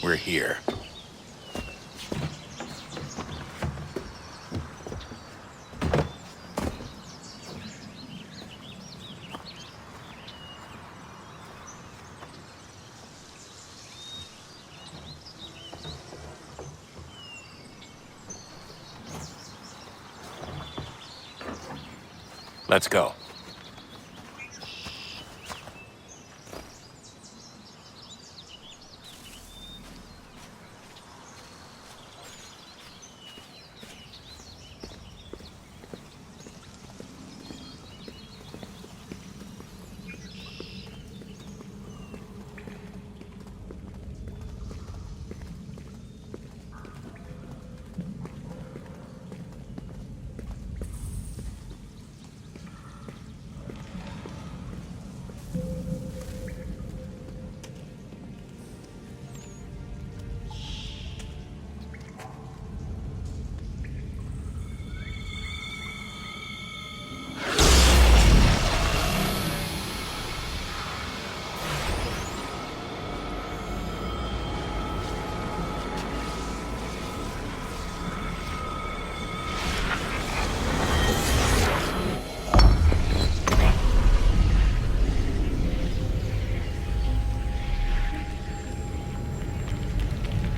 we're here. Let's go.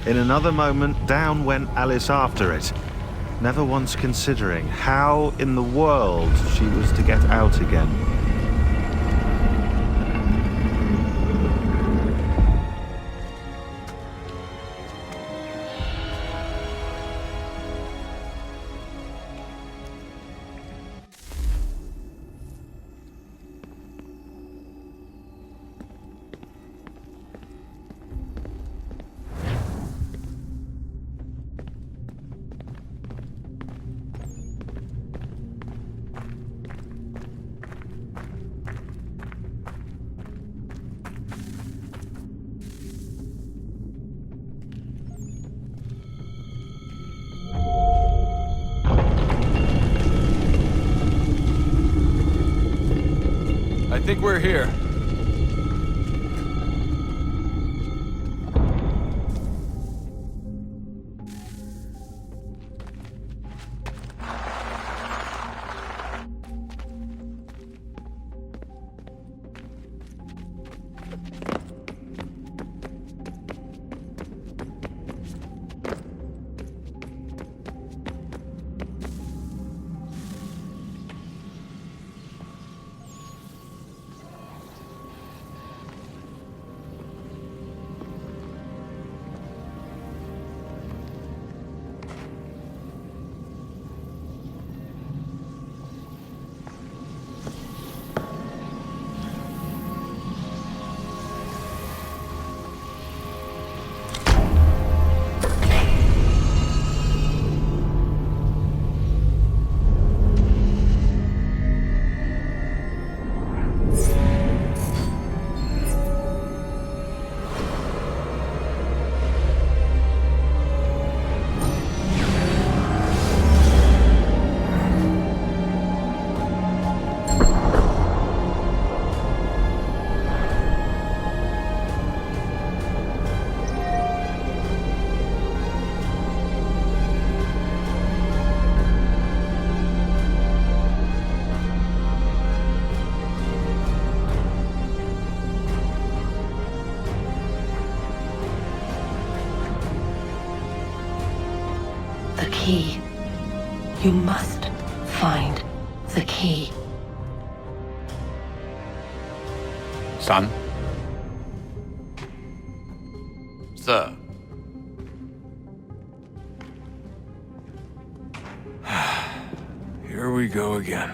In another moment, down went Alice after it, never once considering how in the world she was to get out again. I think we're here. The key. You must find the key. Son? Sir. Here we go again.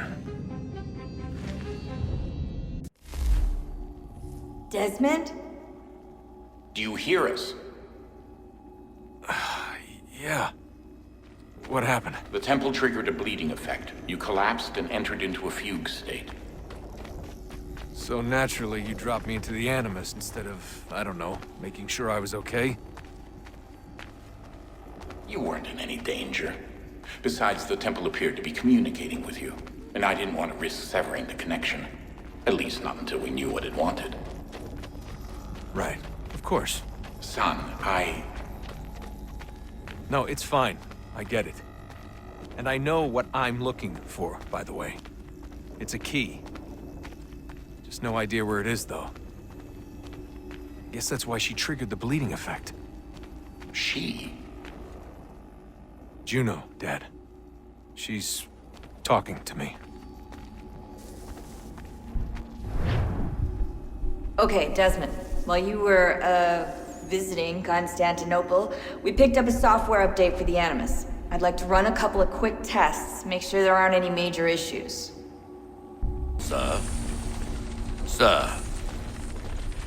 Desmond? Do you hear us? Yeah. What happened? The temple triggered a bleeding effect. You collapsed and entered into a fugue state. So naturally, you dropped me into the Animus instead of, I don't know, making sure I was okay? You weren't in any danger. Besides, the temple appeared to be communicating with you, and I didn't want to risk severing the connection. At least not until we knew what it wanted. Right. Of course. Son, No, it's fine. I get it. And I know what I'm looking for, by the way. It's a key. Just no idea where it is, though. Guess that's why she triggered the bleeding effect. She? Juno, Dad. She's talking to me. Okay, Desmond. While you were, visiting Constantinople, we picked up a software update for the Animus. I'd like to run a couple of quick tests, make sure there aren't any major issues. Sir? Sir?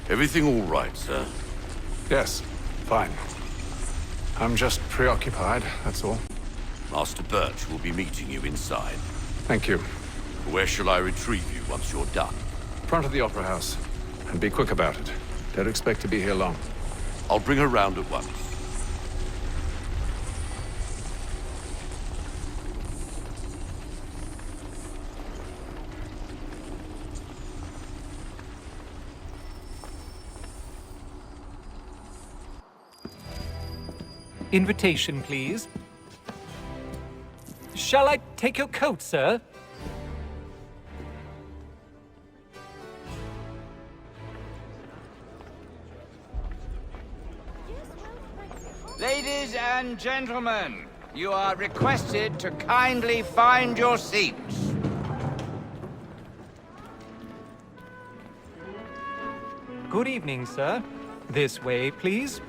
Everything all right, sir? Yes, fine. I'm just preoccupied, that's all. Master Birch will be meeting you inside. Thank you. Where shall I retrieve you once you're done? Front of the Opera House. And be quick about it. Don't expect to be here long. I'll bring her round at once. Invitation, please. Shall I take your coat, sir? Ladies and gentlemen, you are requested to kindly find your seats. Good evening, sir. This way, please.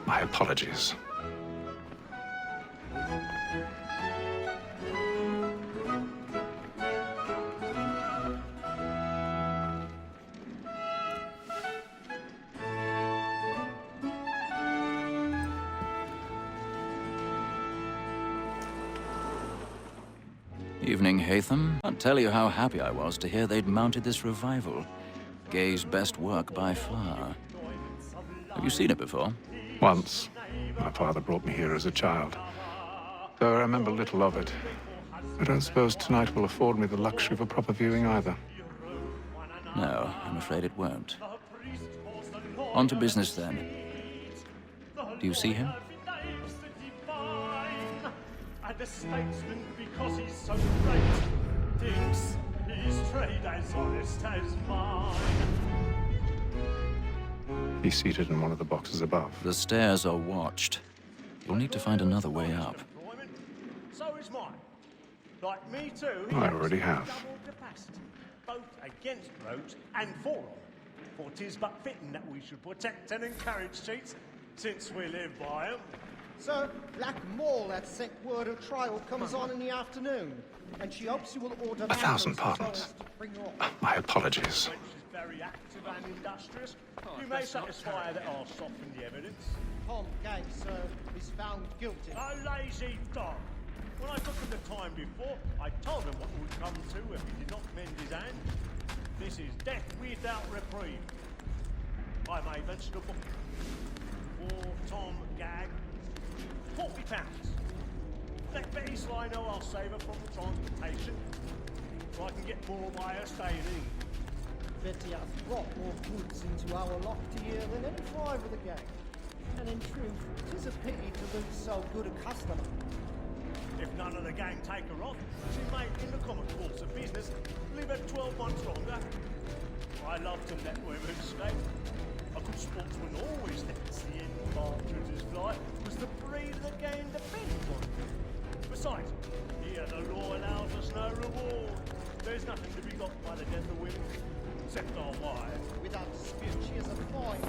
My apologies. Evening, Hatham. Can't tell you how happy I was to hear they'd mounted this revival. Gay's best work by far. Have you seen it before? Once. My father brought me here as a child. Though I remember little of it. I don't suppose tonight will afford me the luxury of a proper viewing either. No, I'm afraid it won't. On to business, then. Do you see him? And a statesman because he's so great thinks his trade as honest as mine. He's seated in one of the boxes above. The stairs are watched. You'll need to find another way up. So is mine. Like me too. I already have. Double capacity, both against roads and for them. For 'tis but fitting that we should protect and encourage cheats, since we live by 'em. Sir, Black Mall, that set word of trial, comes on in the afternoon, and she hopes you will order 1,000 matters pardons. so as to bring her off. My apologies. When she's very active and industrious, you may satisfy her that I'll soften the evidence. Tom Gay, sir, is found guilty. A lazy dog. When I took him the time before, I told him what would come to if he did not mend his hand. This is death without reprieve. I may mention a book. For Tom Gag, £40. Let Betty Sly know I'll save her from the transportation, so I can get more by her staying in. Betty has brought more goods into our loft here than any five of the gang. And in truth, 'tis a pity to lose so good a customer. If none of the gang take her on, she may, in the common course of business, live her 12 months longer. I love to let women escape. A good sportsman always lets the end partridges fly, because the breed of the game depends on it. Besides, here the law allows us no reward. There's nothing to be got by the death of women, except our wives. Without dispute, she is a fine.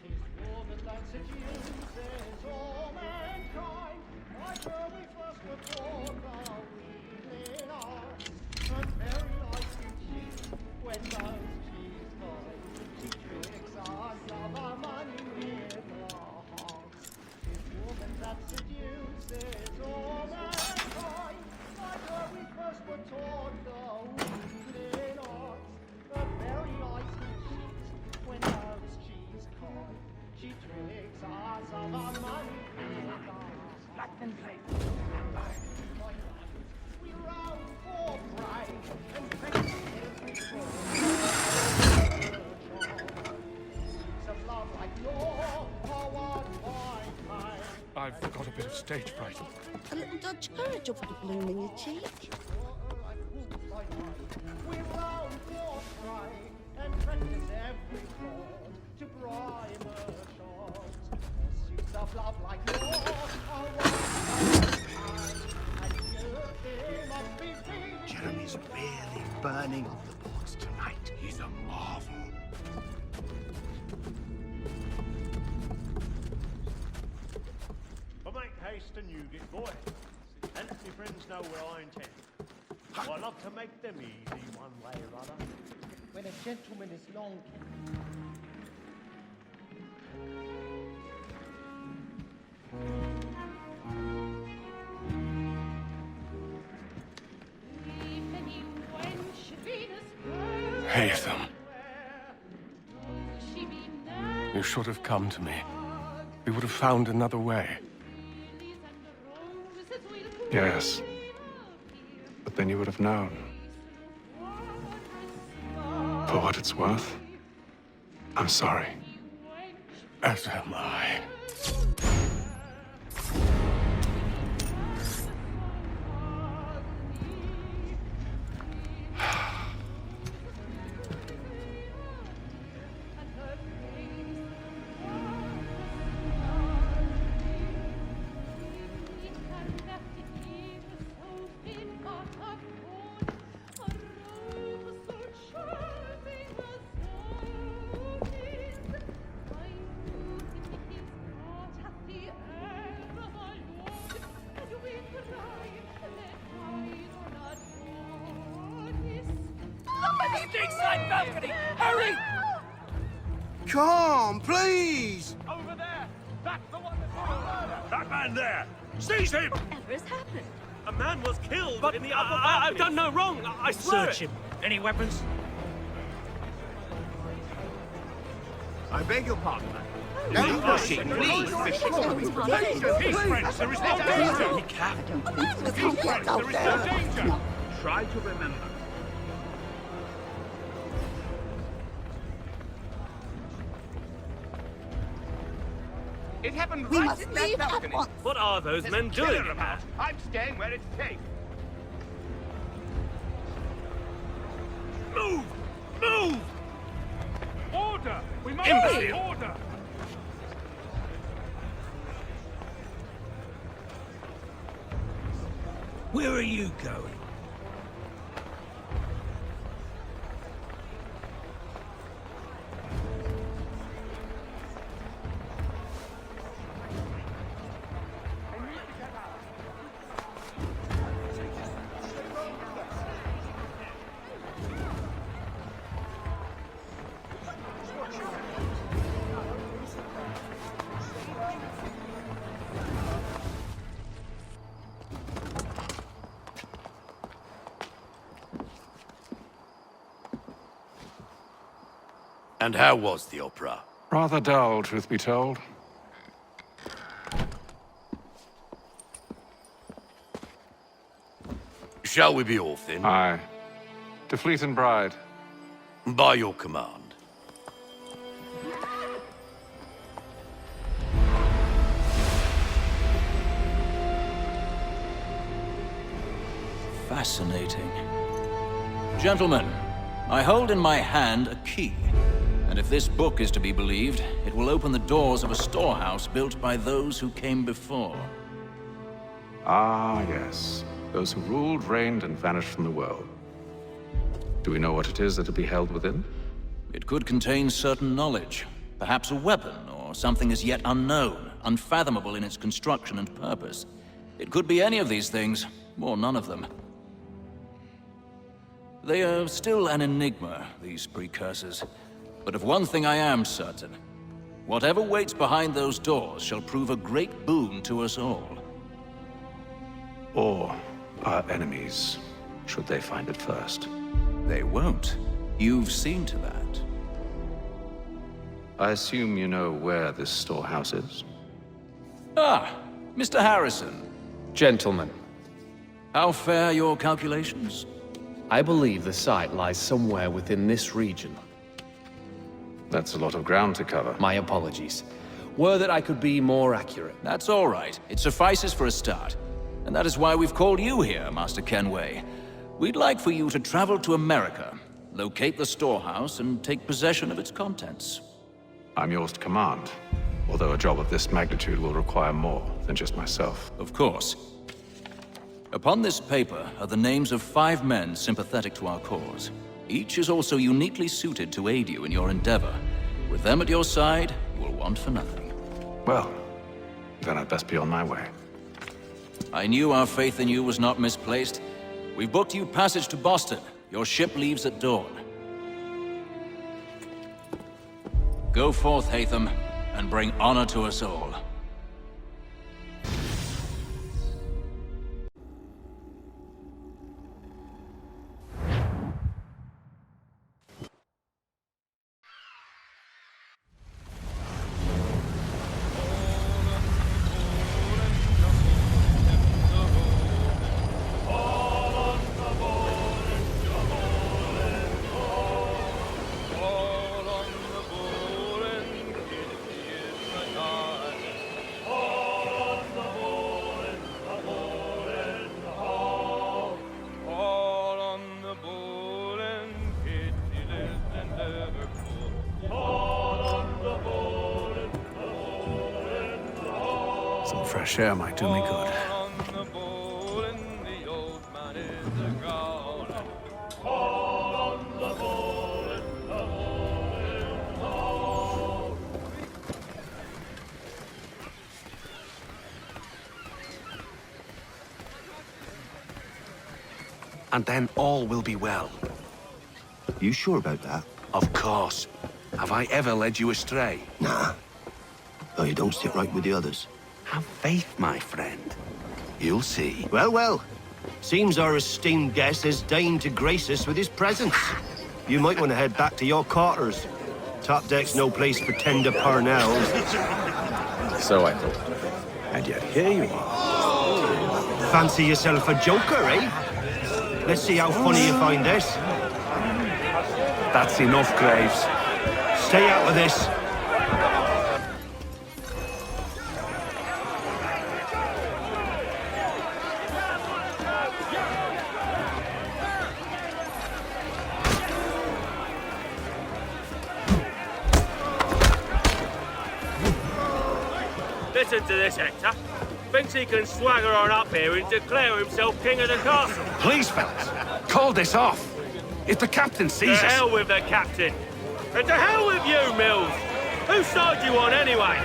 'Tis woman that seduces all mankind. Why shall we first report our weakling hearts? And very like you cheat when those cheese toys. She tricks us of our money with her hearts. 'Tis woman that seduces all mankind. Why shall we first report our weakling stage fright. A little Dutch courage off the bloom in your cheek. We round for strike and practice every chord to prime the shots. Pursuits of love like yours are what and you must be free. Jeremy's really burning on the boards tonight. He's a marvel. But make haste and you get going. And my friends know where I intend. I love to make them easy one way or other. When a gentleman is long Haytham. You should have come to me. We would have found another way. Yes. But then you would have known. For what it's worth, I'm sorry. As am I. Hurry! Come, please! Over there! That's the one that's doing murder! That man there! Seize him! Whatever has happened? A man was killed in the upper balcony. I've done no wrong. I swear Search it. him. Any weapons? I beg your pardon, man. No rushing, please. Peace, friends. There is no danger. I don't think so. Peace, friends. There is no danger. Try to remember. It happened We right must in that leave at balcony. once. What are those There's men a killer doing? about. I'm staying where it's safe. Move! Move! Order! We must Imbecile. order! Where are you going? And how was the opera? Rather dull, truth be told. Shall we be off then? Aye. To Fleet and Bride. By your command. Fascinating. Gentlemen, I hold in my hand a key. And if this book is to be believed, it will open the doors of a storehouse built by those who came before. Ah, yes. Those who ruled, reigned, and vanished from the world. Do we know what it is that will be held within? It could contain certain knowledge, perhaps a weapon, or something as yet unknown, unfathomable in its construction and purpose. It could be any of these things, or none of them. They are still an enigma, these precursors. But of one thing I am certain. Whatever waits behind those doors shall prove a great boon to us all. Or our enemies, should they find it first. They won't. You've seen to that. I assume you know where this storehouse is? Ah, Mr. Harrison. Gentlemen, How fare your calculations? I believe the site lies somewhere within this region. That's a lot of ground to cover. My apologies. Were that I could be more accurate. That's all right. It suffices for a start. And that is why we've called you here, Master Kenway. We'd like for you to travel to America, locate the storehouse, and take possession of its contents. I'm yours to command, although a job of this magnitude will require more than just myself. Of course. Upon this paper are the names of 5 men sympathetic to our cause. Each is also uniquely suited to aid you in your endeavor. With them at your side, you will want for nothing. Well, then I'd best be on my way. I knew our faith in you was not misplaced. We've booked you passage to Boston. Your ship leaves at dawn. Go forth, Hatham, and bring honor to us all. Some fresh air might do me good. And then all will be well. You sure about that? Of course. Have I ever led you astray? Nah. Oh, you don't sit right with the others. Have faith, my friend. You'll see. Well, well. Seems our esteemed guest has deigned to grace us with his presence. You might want to head back to your quarters. Top deck's no place for tender parnells. So I thought. And yet here you are. Fancy yourself a joker, eh? Let's see how funny you find this. That's enough, Graves. Stay out of this. Listen to this, Hector. Thinks he can swagger on up here and declare himself king of the castle. Please, fellas, call this off. If the captain sees To us... hell with the captain. And to hell with you, Mills. Whose side you on, anyway?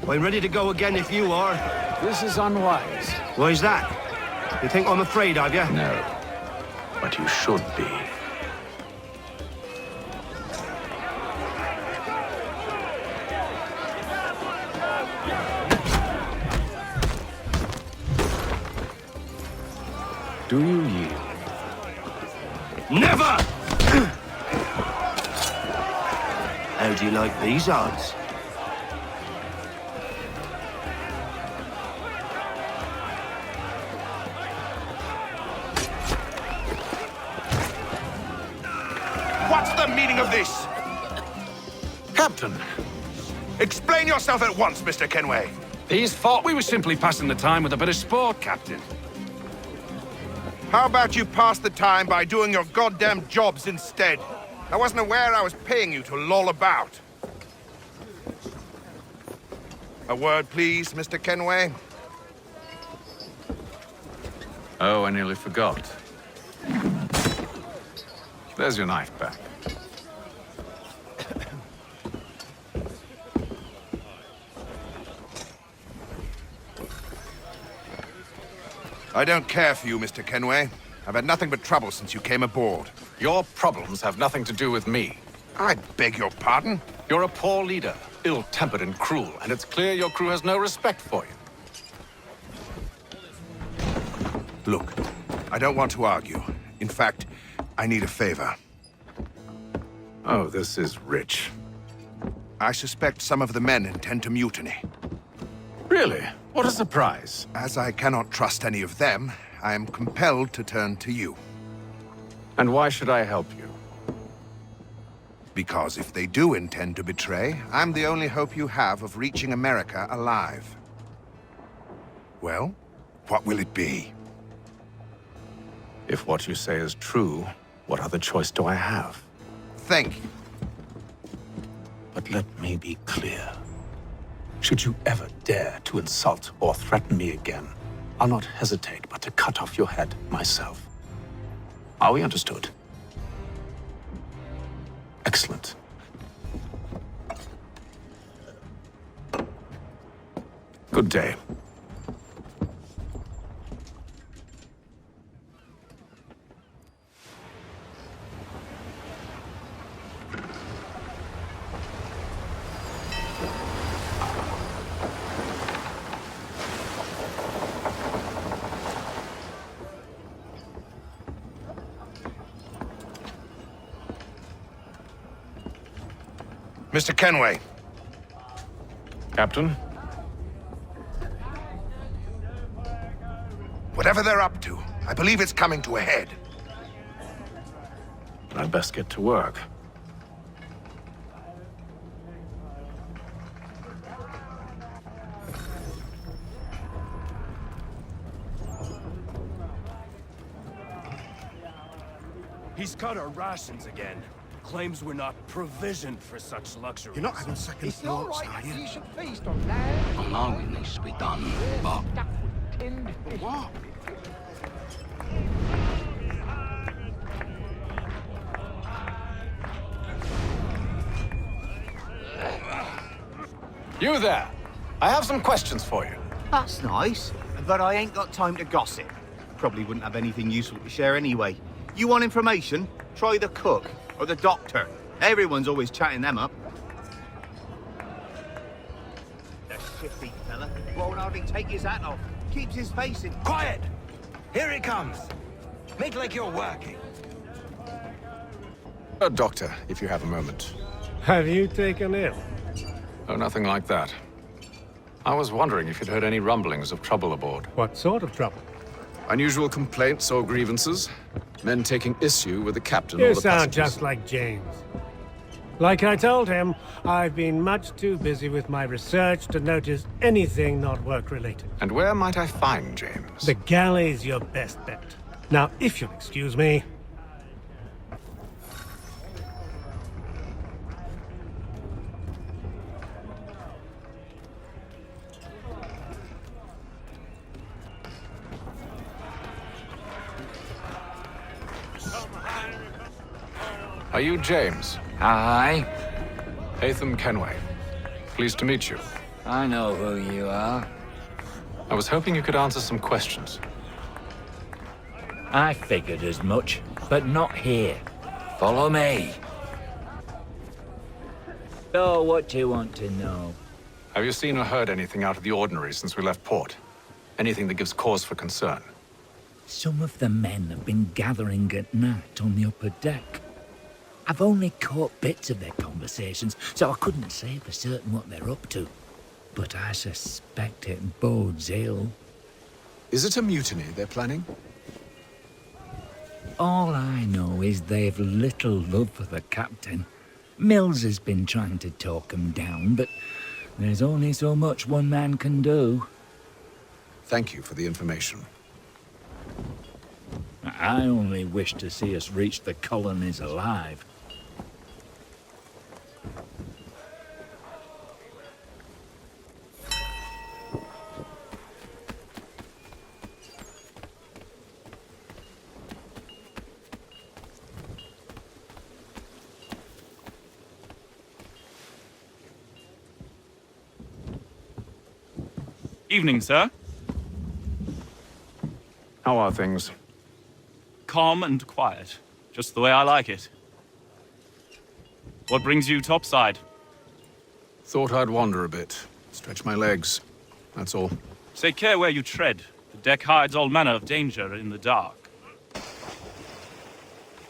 I'm ready to go again if you are. This is unwise. Why's that? You think I'm afraid of you? No. But you should be. Do you yield? Never! How do you like these odds? What's the meaning of this? Captain, Explain yourself at once, Mr. Kenway. these thought we were simply passing the time with a bit of sport, Captain. How about you pass the time by doing your goddamn jobs instead? I wasn't aware I was paying you to loll about. A word, please, Mr. Kenway. Oh, I nearly forgot. There's your knife back. I don't care for you, Mr. Kenway. I've had nothing but trouble since you came aboard. Your problems have nothing to do with me. I beg your pardon? You're a poor leader, ill-tempered and cruel, and it's clear your crew has no respect for you. Look, I don't want to argue. In fact, I need a favor. Oh, this is rich. I suspect some of the men intend to mutiny. Really? What a surprise. As I cannot trust any of them, I am compelled to turn to you. And why should I help you? Because if they do intend to betray, I'm the only hope you have of reaching America alive. Well, what will it be? If what you say is true, what other choice do I have? Thank you. But let me be clear. Should you ever dare to insult or threaten me again, I'll not hesitate but to cut off your head myself. Are we understood? Excellent. Good day. Mr. Kenway. Captain? Whatever they're up to, I believe it's coming to a head. I'd best get to work. He's cut our rations again. Claims we're not provisioned for such luxuries. You're not having second It's not thoughts, right are you? you should feast on land. I know it needs to be done, but... What? You there! I have some questions for you. That's nice, but I ain't got time to gossip. Probably wouldn't have anything useful to share anyway. You want information? Try the cook or the doctor. Everyone's always chatting them up. The shifty fella won't hardly take his hat off. Keeps his face in. Quiet! Here he comes. Make like you're working. Doctor, if you have a moment. Have you taken ill? Oh, nothing like that. I was wondering if you'd heard any rumblings of trouble aboard. What sort of trouble? Unusual complaints or grievances? Men taking issue with the captain or You the sound passengers? just like James. Like I told him, I've been much too busy with my research to notice anything not work-related. And where might I find James? The galley's your best bet. Now, if you'll excuse me... Are you James? Hi. Hatham Kenway. Pleased to meet you. I know who you are. I was hoping you could answer some questions. I figured as much, but not here. Follow me. So, what do you want to know? Have you seen or heard anything out of the ordinary since we left port? Anything that gives cause for concern? Some of the men have been gathering at night on the upper deck. I've only caught bits of their conversations, so I couldn't say for certain what they're up to. But I suspect it bodes ill. Is it a mutiny they're planning? All I know is they've little love for the captain. Mills has been trying to talk him down, but there's only so much one man can do. Thank you for the information. I only wish to see us reach the colonies alive. Evening, sir. How are things? Calm and quiet. Just the way I like it. What brings you topside? Thought I'd wander a bit. Stretch my legs. That's all. Take care where you tread. The deck hides all manner of danger in the dark.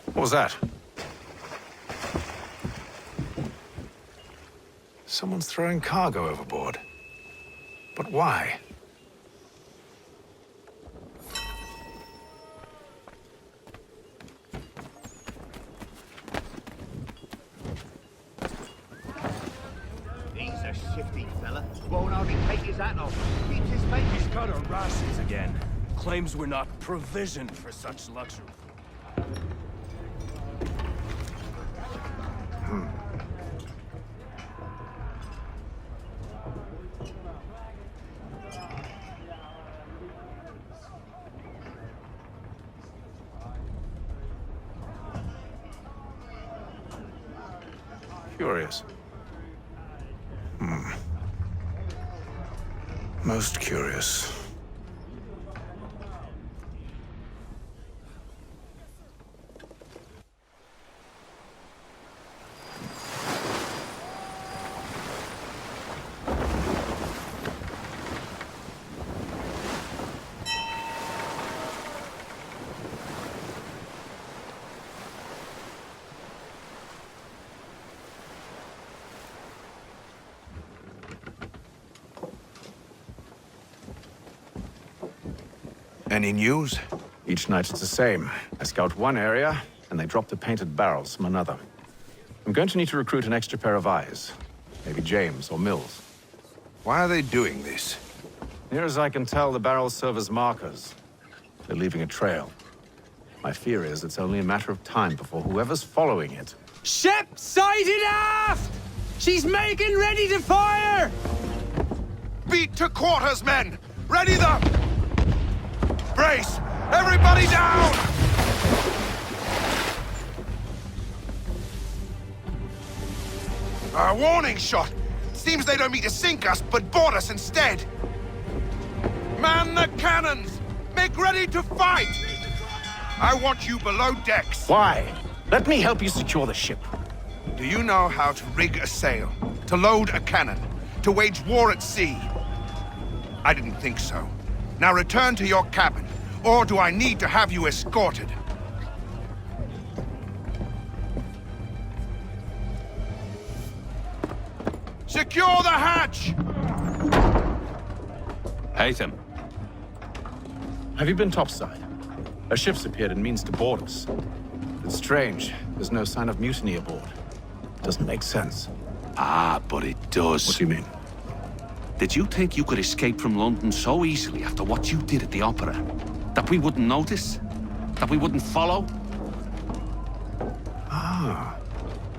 What was that? someone's throwing cargo overboard. But why? He's a shifty fella. Won't hardly take his hat off. Keeps his face. He's cut our rations again. Claims we're not provisioned for such luxury. Curious. Most curious. Any news? Each night it's the same. I scout one area, and they drop the painted barrels from another. I'm going to need to recruit an extra pair of eyes. Maybe James or Mills. Why are they doing this? Near as I can tell, the barrels serve as markers. They're leaving a trail. My fear is it's only a matter of time before whoever's following it... Ship sighted aft! She's making ready to fire! Beat to quarters, men! Ready them! Brace! Everybody down! A warning shot! Seems they don't mean to sink us, but board us instead! Man the cannons! Make ready to fight! I want you below decks. Why? Let me help you secure the ship. Do you know how to rig a sail? To load a cannon? To wage war at sea? I didn't think so. Now return to your cabin, or do I need to have you escorted? Secure the hatch! Haytham. Have you been topside? A ship's appeared and means to board us. It's strange. There's no sign of mutiny aboard. Doesn't make sense. Ah, but it does. What do you mean? Did you think you could escape from London so easily after what you did at the opera? That we wouldn't notice? That we wouldn't follow? Ah.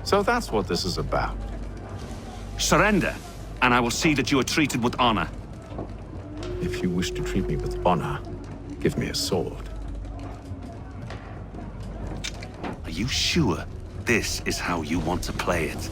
So that's what this is about. Surrender, and I will see that you are treated with honor. If you wish to treat me with honor, give me a sword. Are you sure this is how you want to play it?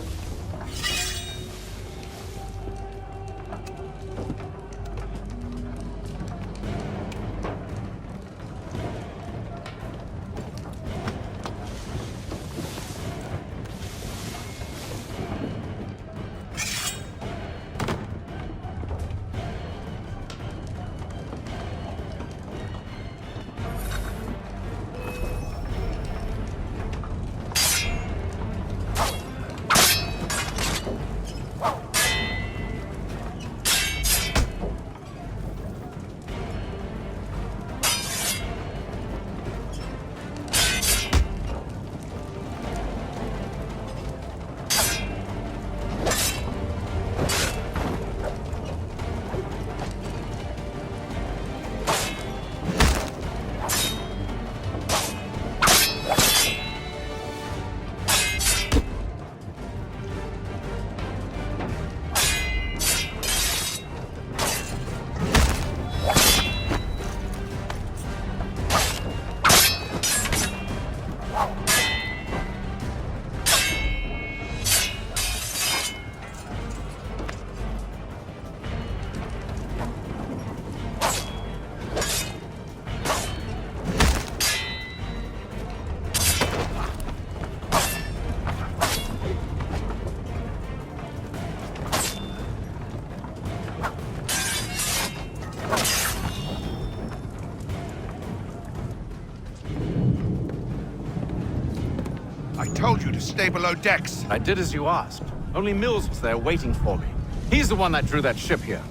I told you to stay below decks. I did as you asked. Only Mills was there waiting for me. He's the one that drew that ship here.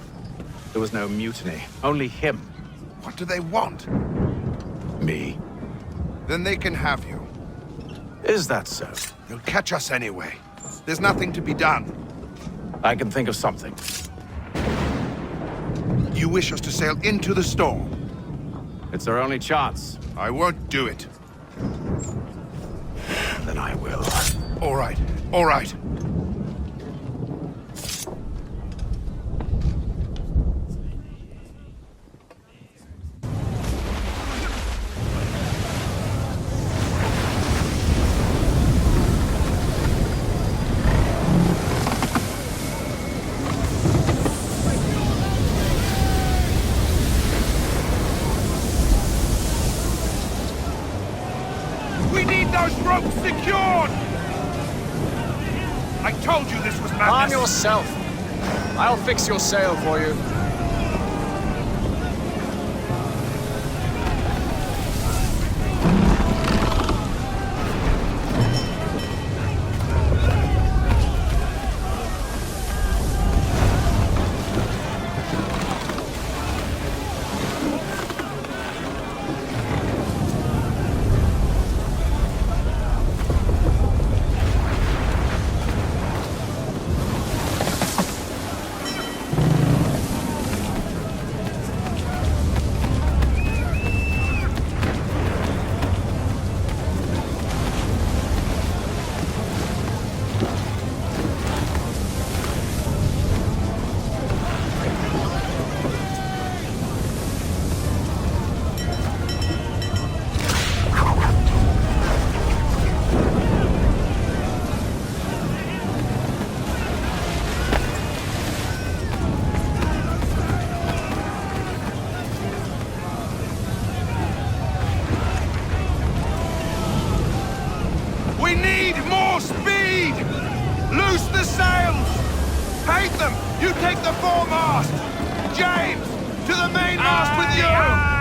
There was no mutiny, only him. What do they want? Me. Then they can have you. Is that so? They'll catch us anyway. There's nothing to be done. I can think of something. You wish us to sail into the storm? It's our only chance. I won't do it. Then I will. All right, all right. We need those ropes secured! I told you this was madness! Arm yourself! I'll fix your sail for you. We need more speed! Loose the sails! Paint them! You take the foremast! James, to the mainmast with you!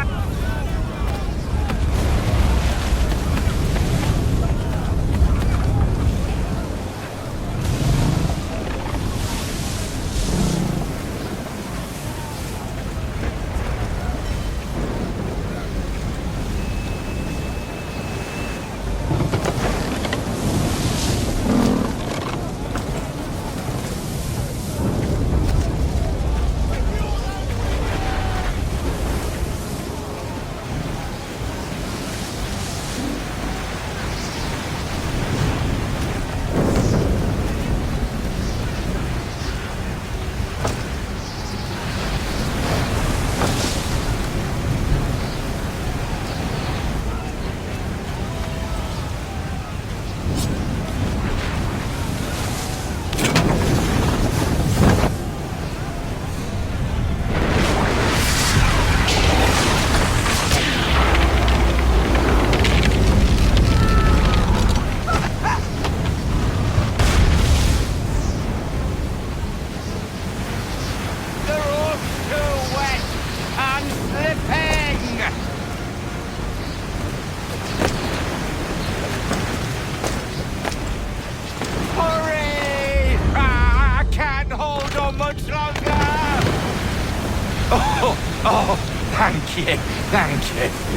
Oh, thank you, thank you.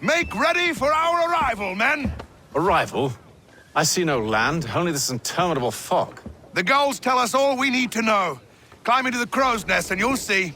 Make ready for our arrival, men! Arrival? I see no land, only this interminable fog. The gulls tell us all we need to know. Climb into the crow's nest and you'll see.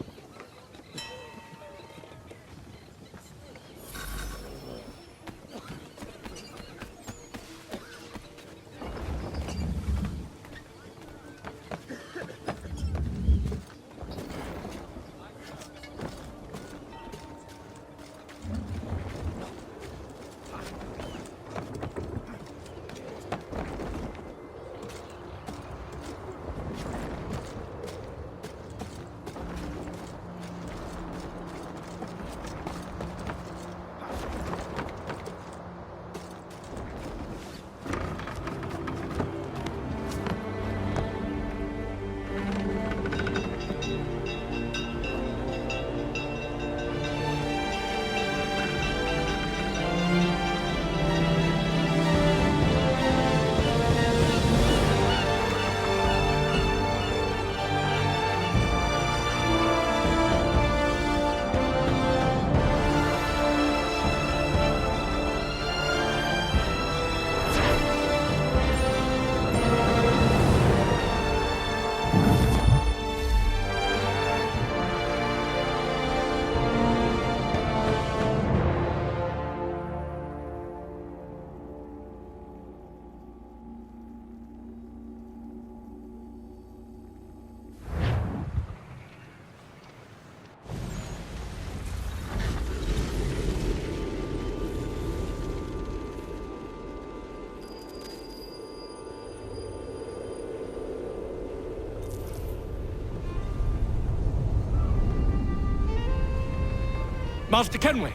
Master Kenway!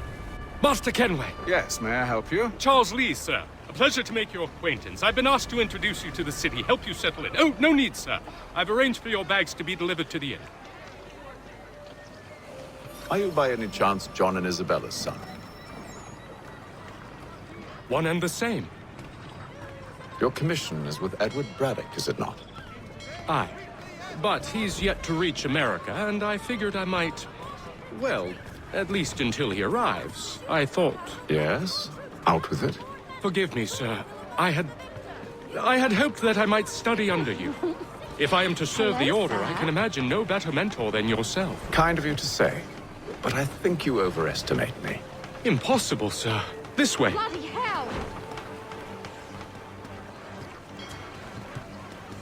Master Kenway! Yes, may I help you? Charles Lee, sir. A pleasure to make your acquaintance. I've been asked to introduce you to the city, help you settle in. Oh, no need, sir. I've arranged for your bags to be delivered to the inn. Are you by any chance John and Isabella's son? One and the same. Your commission is with Edward Braddock, is it not? Aye. But he's yet to reach America, and I figured I might... well, at least until he arrives, I thought. Yes? Out with it. Forgive me, sir. I had hoped that I might study under you. If I am to serve the Order, I can imagine no better mentor than yourself. Kind of you to say, but I think you overestimate me. Impossible, sir. This way. Bloody hell!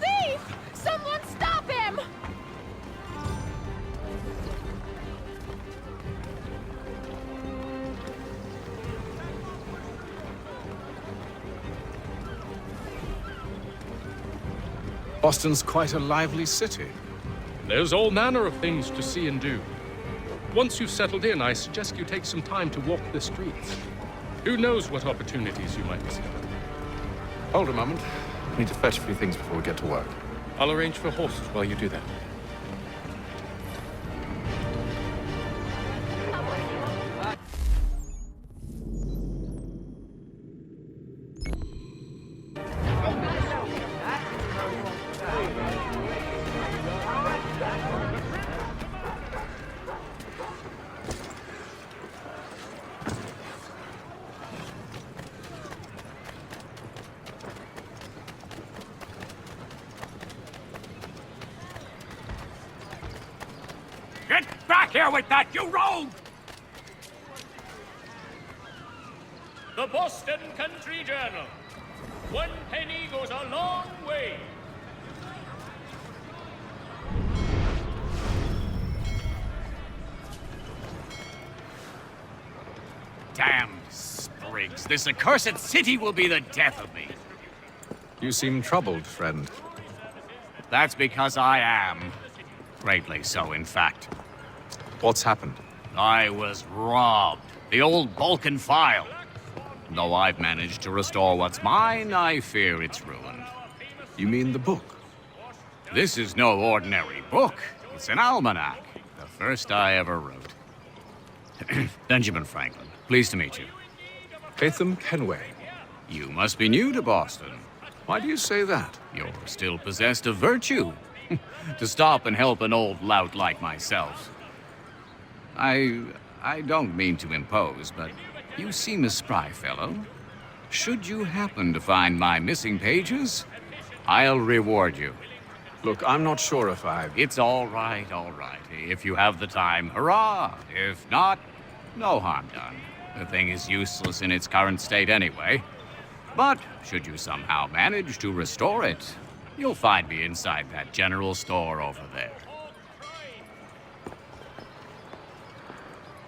Thief! Someone stop him! Boston's quite a lively city. There's all manner of things to see and do. Once you've settled in, I suggest you take some time to walk the streets. Who knows what opportunities you might discover. Hold a moment. I need to fetch a few things before we get to work. I'll arrange for horses while you do that. Get back here with that, you rogue! The Boston Country Journal. 1 penny goes a long way. Damn sprigs. This accursed city will be the death of me. You seem troubled, friend. That's because I am. Greatly so, in fact. What's happened? I was robbed. The old Balkan file. Though I've managed to restore what's mine, I fear it's ruined. You mean the book? This is no ordinary book. It's an almanac. The first I ever wrote. Benjamin Franklin, pleased to meet you. Haytham Kenway. You must be new to Boston. Why do you say that? You're still possessed of virtue. To stop and help an old lout like myself. I don't mean to impose, but you seem a spry fellow. Should you happen to find my missing pages, I'll reward you. Look, I'm not sure if I've... It's all right, all right. If you have the time, hurrah! If not, no harm done. The thing is useless in its current state anyway. But should you somehow manage to restore it, you'll find me inside that general store over there.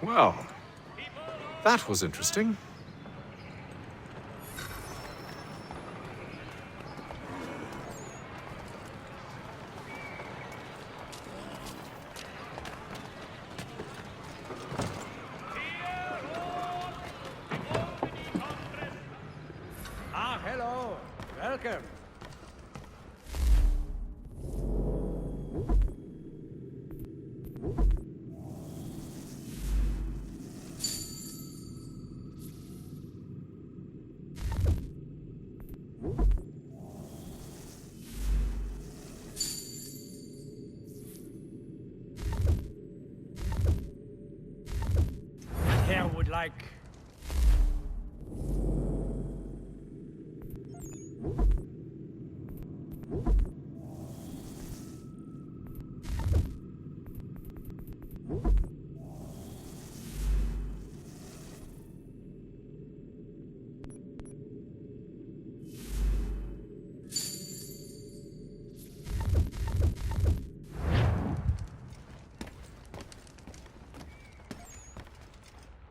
Well, that was interesting. Ah, hello. Welcome. Here would like...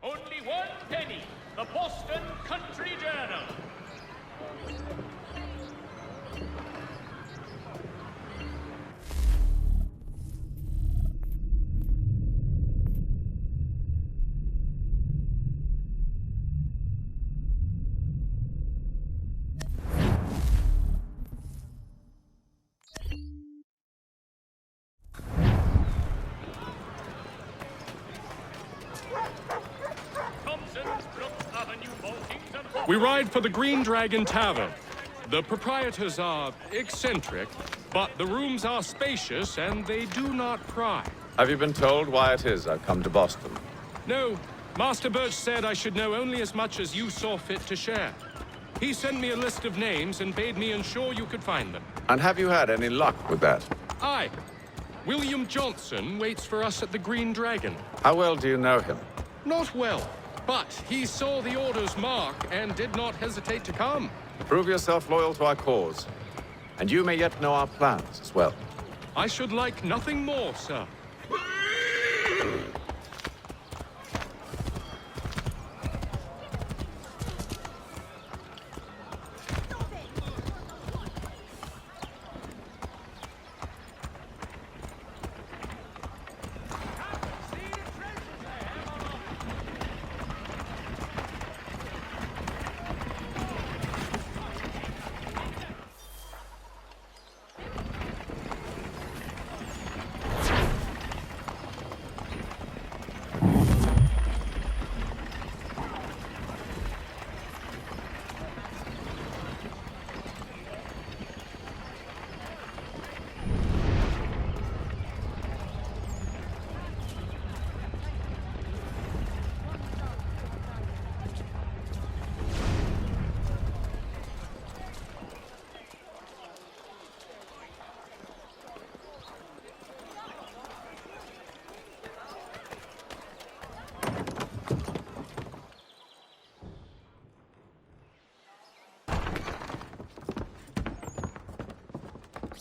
Only one penny. The Boston Country Journal. We ride for the Green Dragon Tavern. The proprietors are eccentric, but the rooms are spacious and they do not pry. Have you been told why it is I've come to Boston? No, Master Birch said I should know only as much as you saw fit to share. He sent me a list of names and bade me ensure you could find them. And have you had any luck with that? Aye. William Johnson waits for us at the Green Dragon. How well do you know him? Not well, but he saw the order's mark and did not hesitate to come. Prove yourself loyal to our cause, and you may yet know our plans as well. I should like nothing more, sir.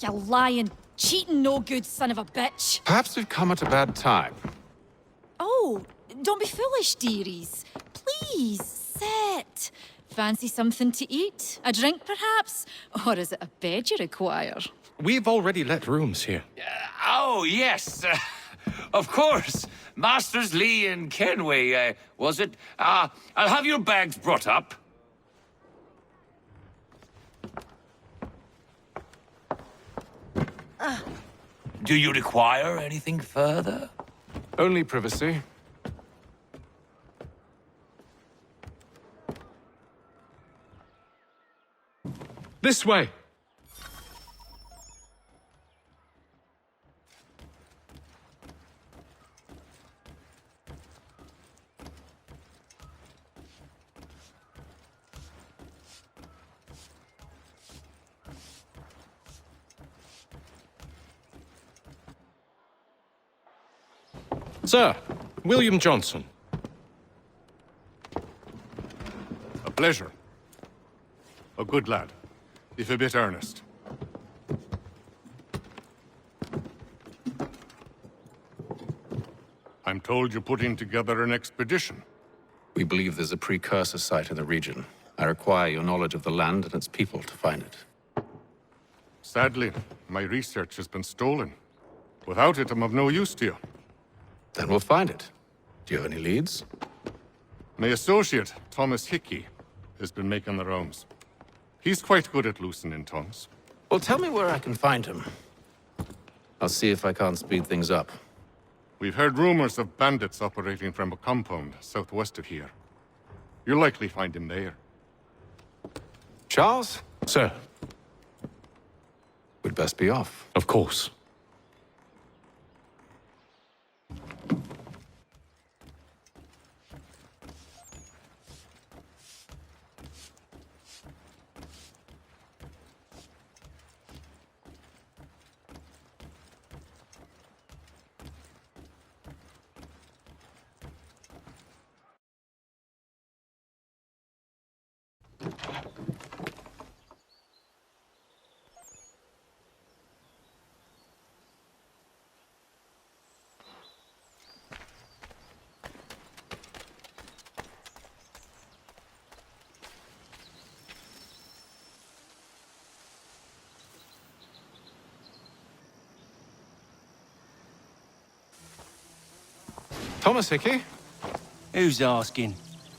You lying, cheating, no good son of a bitch. Perhaps we've come at a bad time. Oh, don't be foolish, dearies. Please, sit. Fancy something to eat? A drink, perhaps? Or is it a bed you require? We've already let rooms here. Oh, yes. Of course. Masters Lee and Kenway, was it? I'll have your bags brought up. Do you require anything further? Only privacy. This way! Sir, William Johnson. A pleasure. A good lad, if a bit earnest. I'm told you're putting together an expedition. We believe there's a precursor site in the region. I require your knowledge of the land and its people to find it. Sadly, my research has been stolen. Without it, I'm of no use to you. Then we'll find it. Do you have any leads? My associate, Thomas Hickey, has been making the rounds. He's quite good at loosening tongues. Well, tell me where I can find him. I'll see if I can't speed things up. We've heard rumors of bandits operating from a compound southwest of here. You'll likely find him there. Charles? Sir. We'd best be off. Of course. Thomas Hickey? Who's asking?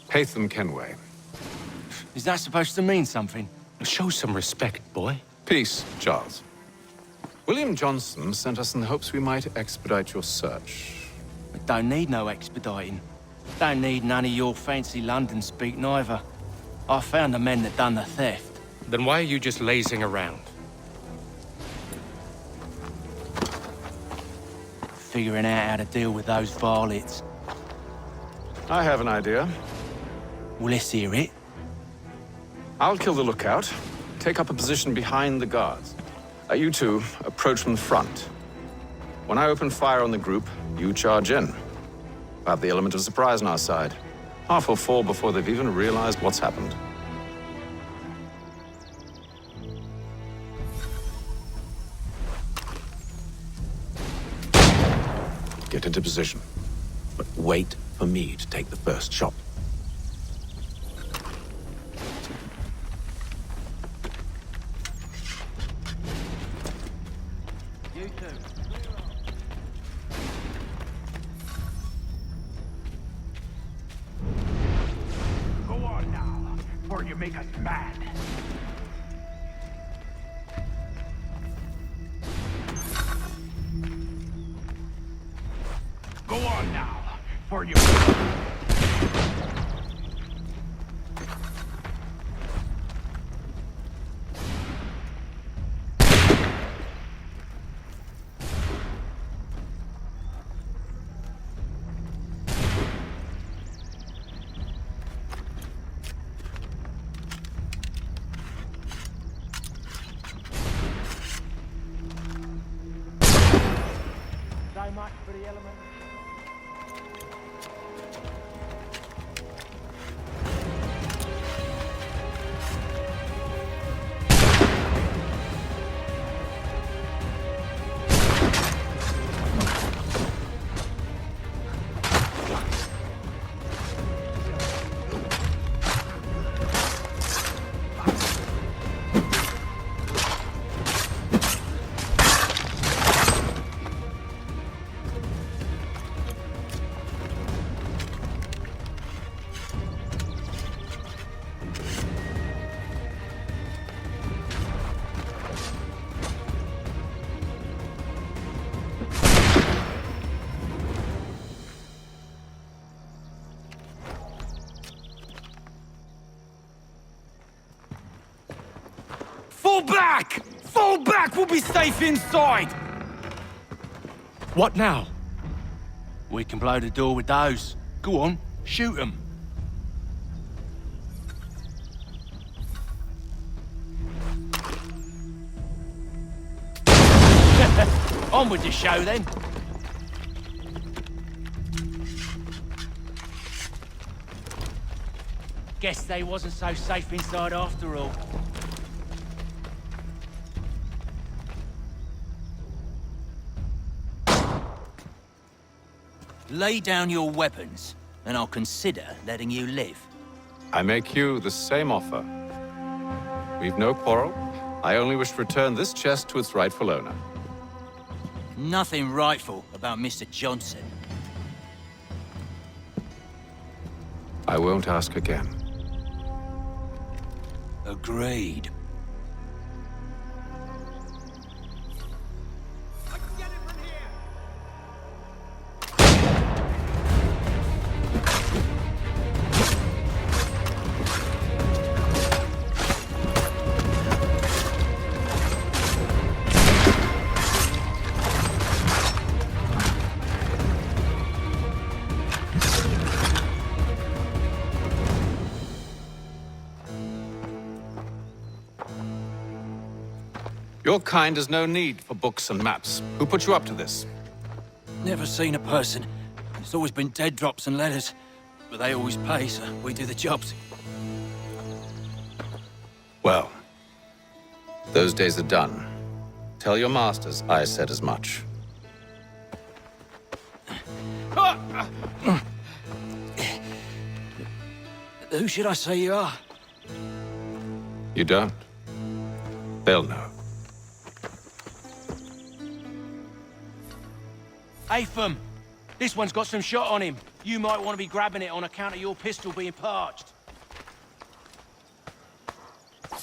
Haytham Kenway. Is that supposed to mean something? Show some respect, boy. Peace, Charles. William Johnson sent us in the hopes we might expedite your search. We don't need no expediting. Don't need none of your fancy London speak neither. I found the men that done the theft. Then why are you just lazing around? Figuring out how to deal with those varlets. I have an idea. Well, let's hear it. I'll kill the lookout, take up a position behind the guards. You two approach from the front. When I open fire on the group, you charge in. I have the element of surprise on our side. Half will fall before they've even realized what's happened. Get into position, but wait for me to take the first shot. You too. Go on now, or you make us mad. Go on now, or you... So much for the element. Fall back! Fall back! We'll be safe inside! What now? We can blow the door with those. Go on, shoot them. On with the show, then. Guess they wasn't so safe inside after all. Lay down your weapons, and I'll consider letting you live. I make you the same offer. We've no quarrel. I only wish to return this chest to its rightful owner. Nothing rightful about Mr. Johnson. I won't ask again. Agreed. Your kind has no need for books and maps. Who put you up to this? Never seen a person. It's always been dead drops and letters. But they always pay, so we do the jobs. Well, those days are done. Tell your masters I said as much. Who should I say you are? You don't? They'll know. Atham, this one's got some shot on him. You might want to be grabbing it on account of your pistol being parched.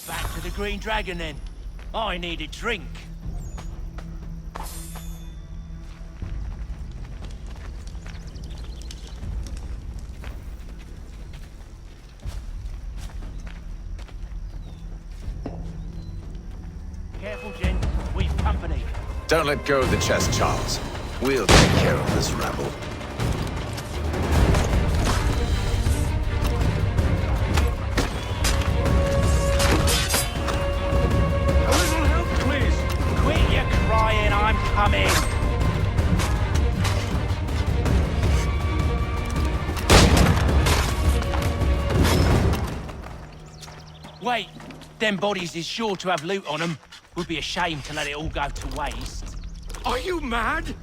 Back to the Green Dragon, then. I need a drink. Careful, gent. We've company. Don't let go of the chest, Charles. We'll take care of this rabble. A little help, please. Quit your crying, I'm coming. Wait, them bodies is sure to have loot on them. Would be a shame to let it all go to waste. Are you mad?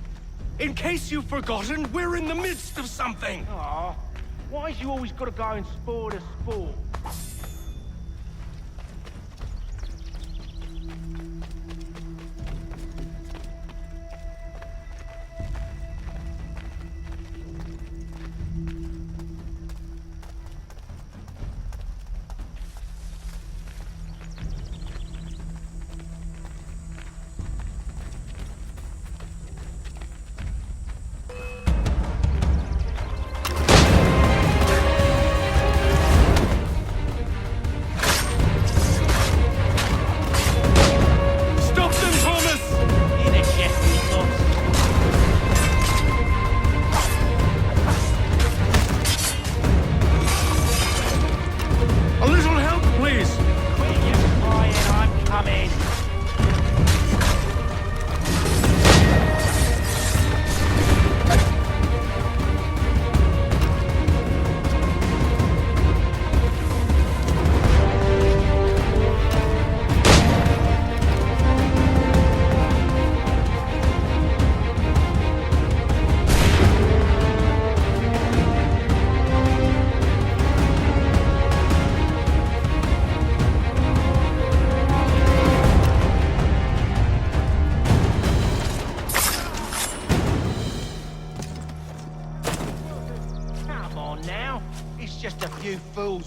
In case you've forgotten, we're in the midst of something! Aw, why's you always gotta go and spoil the sport?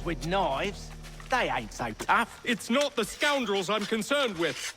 With knives, they ain't so tough. It's not the scoundrels I'm concerned with.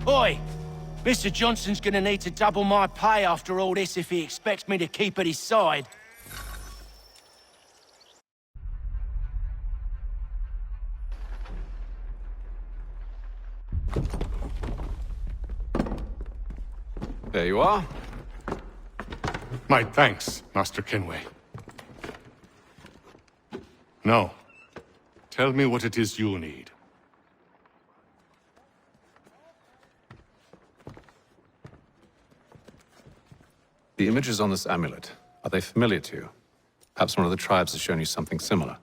Oi! Mr. Johnson's gonna need to double my pay after all this if he expects me to keep at his side. There you are. My thanks, Master Kenway. Now, tell me what it is you need. The images on this amulet, are they familiar to you? Perhaps one of the tribes has shown you something similar.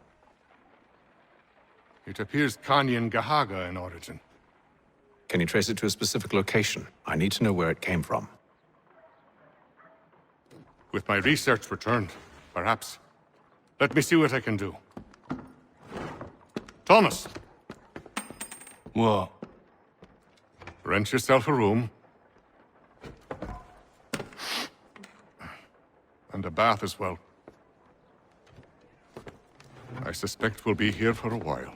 It appears Kanyan Gahaga in origin. Can you trace it to a specific location? I need to know where it came from. With my research returned, perhaps. Let me see what I can do. Thomas! What? Rent yourself a room. And a bath as well. I suspect we'll be here for a while.